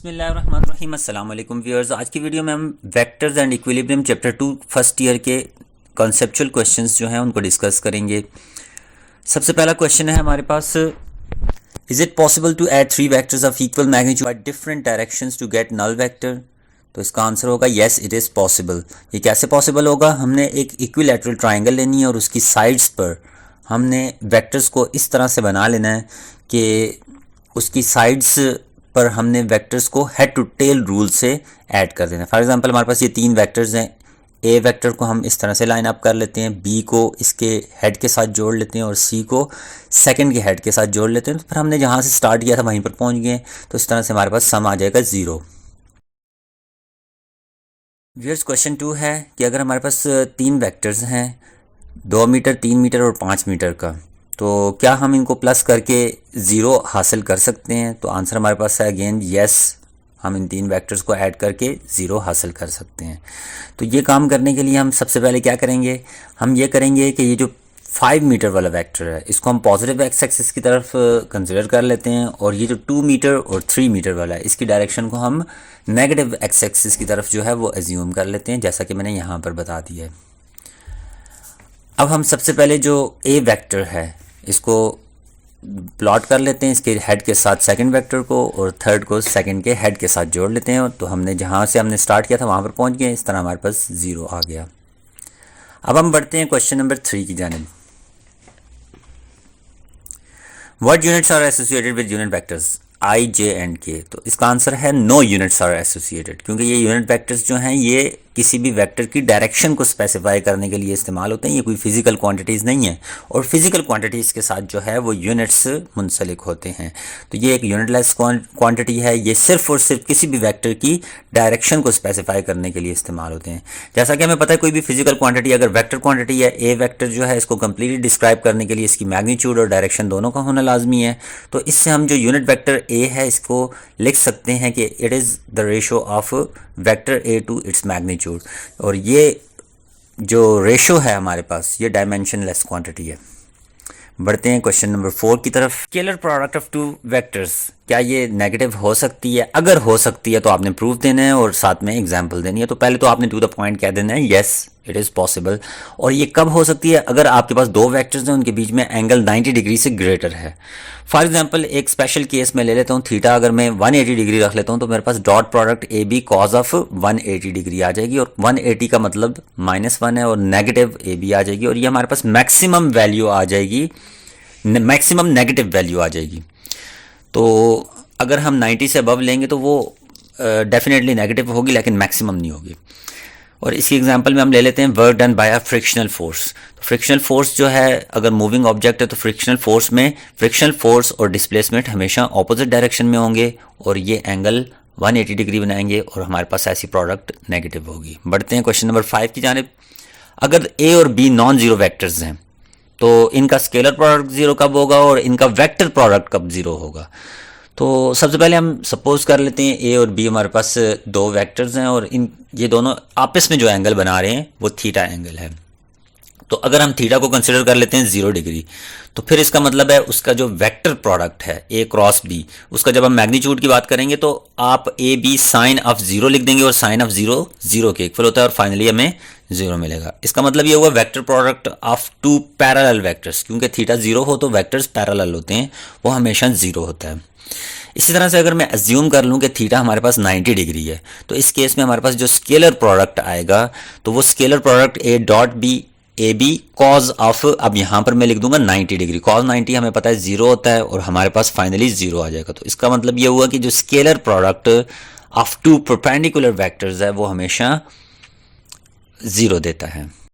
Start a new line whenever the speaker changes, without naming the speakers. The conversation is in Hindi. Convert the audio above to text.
बिस्मिल्लाहिर्रहमानिर्रहीम अस्सलाम वालेकुम व्यूअर्स। आज की वीडियो में हम vectors and equilibrium chapter 2 first year के कॉन्सेप्चुअल क्वेश्चंस जो हैं उनको डिस्कस करेंगे। सबसे पहला क्वेश्चन है हमारे पास, is it possible to add three vectors of equal magnitude by different directions to get null vector? तो इसका आंसर होगा येस इट इज़ पॉसिबल। ये कैसे पॉसिबल होगा? हमने एक इक्विलैटरल ट्राइंगल लेनी है और उसकी साइड्स पर हमने वेक्टर्स को इस तरह से बना लेना है कि उसकी साइड्स पर हमने वेक्टर्स को हेड टू टेल रूल से ऐड कर देना है। फॉर एग्जांपल हमारे पास ये तीन वेक्टर्स हैं। ए वेक्टर को हम इस तरह से लाइन अप कर लेते हैं, बी को इसके हेड के साथ जोड़ लेते हैं और सी को सेकंड के हेड के साथ जोड़ लेते हैं। तो फिर हमने जहाँ से स्टार्ट किया था वहीं पर पहुँच गए। तो इस तरह से हमारे पास सम आ जाएगा 0। व्यूअर्स क्वेश्चन 2 है कि अगर हमारे पास तीन वेक्टर्स हैं 2 मीटर, 3 मीटर और 5 मीटर का, तो क्या हम इनको प्लस करके 0 हासिल कर सकते हैं? तो आंसर हमारे पास है अगेन यस, हम इन तीन वेक्टर्स को ऐड करके 0 हासिल कर सकते हैं। तो ये काम करने के लिए हम सबसे पहले क्या करेंगे, हम ये करेंगे कि ये जो 5 मीटर वाला वेक्टर है इसको हम पॉजिटिव एक्स एक्सिस की तरफ कंसिडर कर लेते हैं, और ये जो 2 मीटर और 3 मीटर वाला है इसकी डायरेक्शन को हम नेगेटिव एक्स एक्सिस की तरफ जो है वो एज्यूम कर लेते हैं, जैसा कि मैंने यहाँ पर बता दिया है। अब हम सबसे पहले जो ए वेक्टर है इसको प्लॉट कर लेते हैं, इसके हेड के साथ सेकंड वेक्टर को और थर्ड को सेकंड के हेड के साथ जोड़ लेते हैं। तो हमने जहाँ से हमने स्टार्ट किया था वहाँ पर पहुँच गए। इस तरह हमारे पास 0 आ गया। अब हम बढ़ते हैं क्वेश्चन नंबर 3 की जानिब। What units are associated with unit vectors I, J and K? तो इसका आंसर है नो यूनिट्स आर एसोसिएटेड, क्योंकि ये यूनिट वेक्टर्स जो हैं ये किसी भी वेक्टर की डायरेक्शन को स्पेसिफाई करने के लिए इस्तेमाल होते हैं। ये कोई फिजिकल क्वांटिटीज़ नहीं है, और फिजिकल क्वांटिटीज़ के साथ जो है वो यूनिट्स मुंसलिक होते हैं। तो ये एक यूनिटलेस क्वांटिटी है। ये सिर्फ और सिर्फ किसी भी वेक्टर की डायरेक्शन को स्पेसिफाई करने के लिए इस्तेमाल होते हैं। जैसा कि हमें पता है कोई भी फिजिकल क्वांटिटी अगर वेक्टर क्वांटिटी है, ए वेक्टर जो है इसको कंप्लीटली डिस्क्राइब करने के लिए इसकी मैग्नीट्यूड और डायरेक्शन दोनों का होना लाजमी है। तो इससे हम जो यूनिट वेक्टर ए है इसको लिख सकते हैं कि it is the ratio of vector A to its magnitude, और ये जो रेशो है हमारे पास ये डायमेंशनलेस क्वांटिटी है। बढ़ते हैं क्वेश्चन नंबर 4 की तरफ। Scalar product of two vectors, क्या ये नेगेटिव हो सकती है? अगर हो सकती है तो आपने प्रूफ देना है और साथ में एग्जांपल देनी है। तो पहले तो आपने टू द पॉइंट कह देना है यस इट इज़ पॉसिबल। और ये कब हो सकती है? अगर आपके पास दो वेक्टर्स हैं उनके बीच में एंगल 90 डिग्री से ग्रेटर है। फॉर एग्जांपल एक स्पेशल केस में ले लेता हूँ थीटा, अगर मैं 180 डिग्री रख लेता हूँ तो मेरे पास dot product A B cos of 180 degree आ जाएगी, और 180 का मतलब -1 है और नेगेटिव ए बी आ जाएगी, और ये हमारे पास मैक्सिमम वैल्यू आ जाएगी, मैक्सिमम नेगेटिव वैल्यू आ जाएगी। तो अगर हम 90 से अबव लेंगे तो वो डेफिनेटली नेगेटिव होगी, लेकिन मैक्सिमम नहीं होगी। और इसकी एग्जांपल में हम ले लेते हैं work done by a frictional force. तो फ्रिक्शनल फोर्स जो है अगर मूविंग ऑब्जेक्ट है तो फ्रिक्शनल फोर्स में फ्रिक्शनल फोर्स और डिस्प्लेसमेंट हमेशा ऑपोजिट डायरेक्शन में होंगे, और ये एंगल 180 डिग्री बनाएंगे और हमारे पास ऐसी प्रोडक्ट नेगेटिव होगी। बढ़ते हैं क्वेश्चन नंबर 5 की जानिब। अगर ए और बी नॉन जीरो वेक्टर्स हैं तो इनका स्केलर प्रोडक्ट 0 कब होगा और इनका वेक्टर प्रोडक्ट कब 0 होगा? तो सबसे पहले हम सपोज कर लेते हैं ए और बी हमारे पास दो वेक्टर्स हैं, और ये दोनों आपस में जो एंगल बना रहे हैं वो थीटा एंगल है। तो अगर हम थीटा को कंसिडर कर लेते हैं 0 डिग्री, तो फिर इसका मतलब है उसका जो वेक्टर प्रोडक्ट है ए क्रॉस बी, उसका जब हम मैग्नीट्यूड की बात करेंगे तो आप ए बी साइन ऑफ 0 लिख देंगे, और साइन ऑफ 0 0 के इक्वल होता है, और फाइनली हमें 0 मिलेगा। इसका मतलब ये हुआ vector product of two parallel vectors, क्योंकि थीटा 0 हो तो वेक्टर्स पैरेलल होते हैं, वो हमेशा 0 होता है। इसी तरह से अगर मैं अज्यूम कर लूँ कि थीटा हमारे पास 90 डिग्री है, तो इस केस में हमारे पास जो स्केलर प्रोडक्ट आएगा तो वो scalar product A dot B A B cos of, अब यहाँ पर मैं लिख दूंगा 90 डिग्री, कॉज 90 हमें पता है 0 होता है, और हमारे पास फाइनली 0 आ जाएगा। तो इसका मतलब ये हुआ कि जो scalar product of two perpendicular vectors है वो हमेशा 0 देता है।